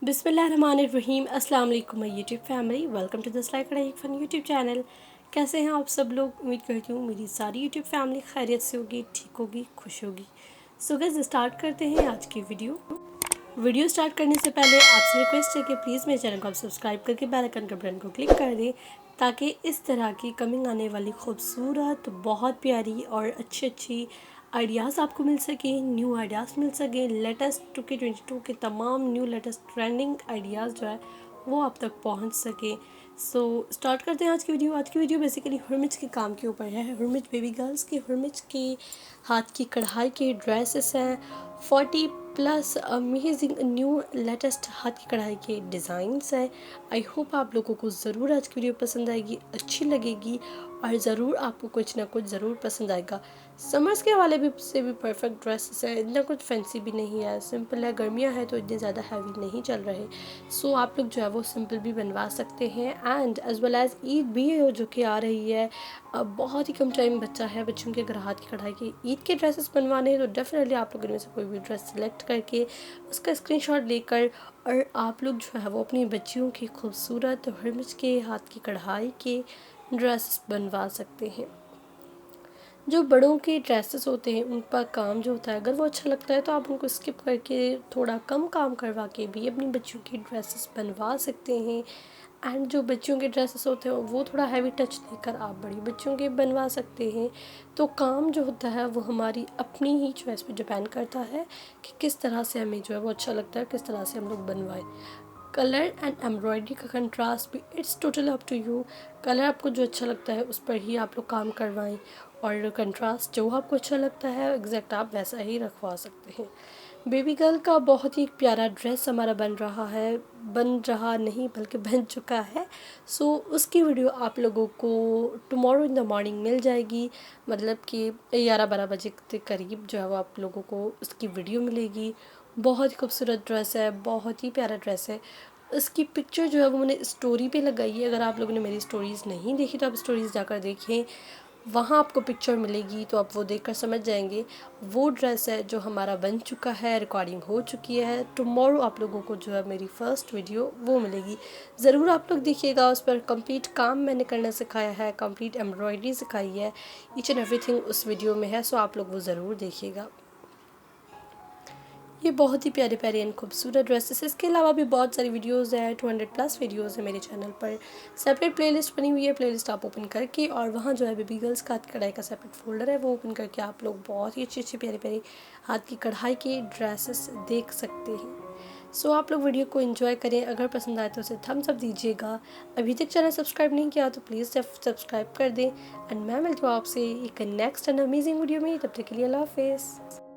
बिस्मिल्लाहिर्रहमानिर्रहीम। अस्सलाम वालेकुम my YouTube family, welcome to the सिलाई कढ़ाई एक फ़न यूट्यूब चैनल। कैसे हैं आप सब लोग? उम्मीद करती हूँ मेरी सारी यूट्यूब फैमिली खैरियत से होगी, ठीक होगी, खुश होगी। सो गाइस स्टार्ट करते हैं आज की वीडियो स्टार्ट करने से पहले आपसे रिक्वेस्ट है कि प्लीज़ मेरे चैनल को आप सब्सक्राइब करके बेल आइकन के बटन को क्लिक कर दें, ताकि इस तरह की कमिंग आने वाली खूबसूरत, बहुत प्यारी और अच्छी अच्छी आइडियाज़ आपको मिल सके, न्यू आइडियाज़ मिल सके। लेटेस्ट 2022 के तमाम न्यू लेटेस्ट ट्रेंडिंग आइडियाज़ जो है वो आप तक पहुंच सके। सो स्टार्ट करते हैं आज की वीडियो। आज की वीडियो बेसिकली हुरमिच के काम के ऊपर है। हुरमिच बेबी गर्ल्स के हुरमिच के हाथ की कढ़ाई के ड्रेसेस हैं। 40+ अमेजिंग न्यू लेटेस्ट हाथ की कढ़ाई के डिज़ाइंस हैं। आई होप आप लोगों को ज़रूर आज की वीडियो पसंद आएगी, अच्छी लगेगी और ज़रूर आपको कुछ ना कुछ ज़रूर पसंद आएगा। समर्स के हवाले भी से भी परफेक्ट ड्रेसेस है, इतना कुछ फैंसी भी नहीं है, सिंपल है। गर्मियाँ है तो इतने ज़्यादा हैवी नहीं चल रहे, सो आप लोग जो है वो सिंपल भी बनवा सकते हैं। And as well as Eid भी जो कि आ रही है, अब बहुत ही कम टाइम बचा है बच्चों के अगर हाथ की कढ़ाई की ईद के ड्रेसेस बनवाने हैं तो डेफिनेटली आप लोग इनमें से कोई भी ड्रेस सेलेक्ट करके उसका स्क्रीनशॉट लेकर और आप लोग जो है वो अपनी बच्चियों की खूबसूरत हुरमिच के हाथ की कढ़ाई के ड्रेसेस बनवा सकते हैं। जो बड़ों के ड्रेसेस होते हैं उन पर काम जो होता है, अगर वो अच्छा लगता है तो आप उनको स्किप करके थोड़ा कम काम करवा के भी अपनी बच्चियों की ड्रेसेस बनवा सकते हैं। एंड जो बच्चियों के ड्रेसेस होते हैं वो थोड़ा हैवी टच देकर आप बड़ी बच्चियों के बनवा सकते हैं। तो काम जो होता है वो हमारी अपनी ही चॉइस पे डिपेंड करता है कि किस तरह से हमें जो है वो अच्छा लगता है, किस तरह से हम लोग बनवाएं। कलर एंड एम्ब्रॉयडरी का कंट्रास्ट भी it's total up to you. Colour आपको जो अच्छा लगता है उस पर ही आप लोग काम करवाएं और कंट्रास्ट जो आपको अच्छा लगता है एग्जैक्ट आप वैसा ही रखवा सकते हैं। बेबी गर्ल का बहुत ही प्यारा ड्रेस हमारा बन रहा नहीं बल्कि बन चुका है। सो उसकी वीडियो आप लोगों को टुमारो इन द मॉर्निंग मिल जाएगी, मतलब कि 11-12 बजे के करीब जो है वो आप लोगों को उसकी वीडियो मिलेगी। बहुत ही खूबसूरत ड्रेस है, बहुत ही प्यारा ड्रेस है। इसकी पिक्चर जो है वो मैंने स्टोरी पे लगाई है, अगर आप लोगों ने मेरी स्टोरीज़ नहीं देखी तो आप स्टोरीज़ जाकर देखें, वहाँ आपको पिक्चर मिलेगी तो आप वो देखकर समझ जाएंगे। वो ड्रेस है जो हमारा बन चुका है, रिकॉर्डिंग हो चुकी है। टुमारो आप लोगों को जो है मेरी फ़र्स्ट वीडियो वो मिलेगी, ज़रूर आप लोग देखिएगा। उस पर कंप्लीट काम मैंने करना सिखाया है, कंप्लीट एम्ब्रॉयडरी सिखाई है, ईच एंड एवरीथिंग उस वीडियो में है। सो आप लोग वो ज़रूर देखिएगा। ये बहुत ही प्यारे प्यारे एंड खूबसूरत ड्रेसेस। इसके अलावा भी बहुत सारी वीडियोस हैं, 200+ वीडियोस है मेरे चैनल पर। सेपरेट प्लेलिस्ट बनी हुई है, प्लेलिस्ट आप ओपन करके और वहाँ जो है बेबी गर्ल्स का हाथ की कढ़ाई का सेपरेट फोल्डर है, वो ओपन करके आप लोग बहुत ही अच्छे अच्छे प्यारे प्यारे हाथ की कढ़ाई के ड्रेसेस देख सकते हैं। सो आप लोग वीडियो को एंजॉय करें, अगर पसंद आए तो उसे थम्स अप दीजिएगा। अभी तक चैनल सब्सक्राइब नहीं किया तो प्लीज़ सब्सक्राइब कर दें। एंड मैं मिलती हूँ आपसे एक नेक्स्ट एंड अमेजिंग वीडियो में, तब तक के लिए अल्लाह हाफिज़।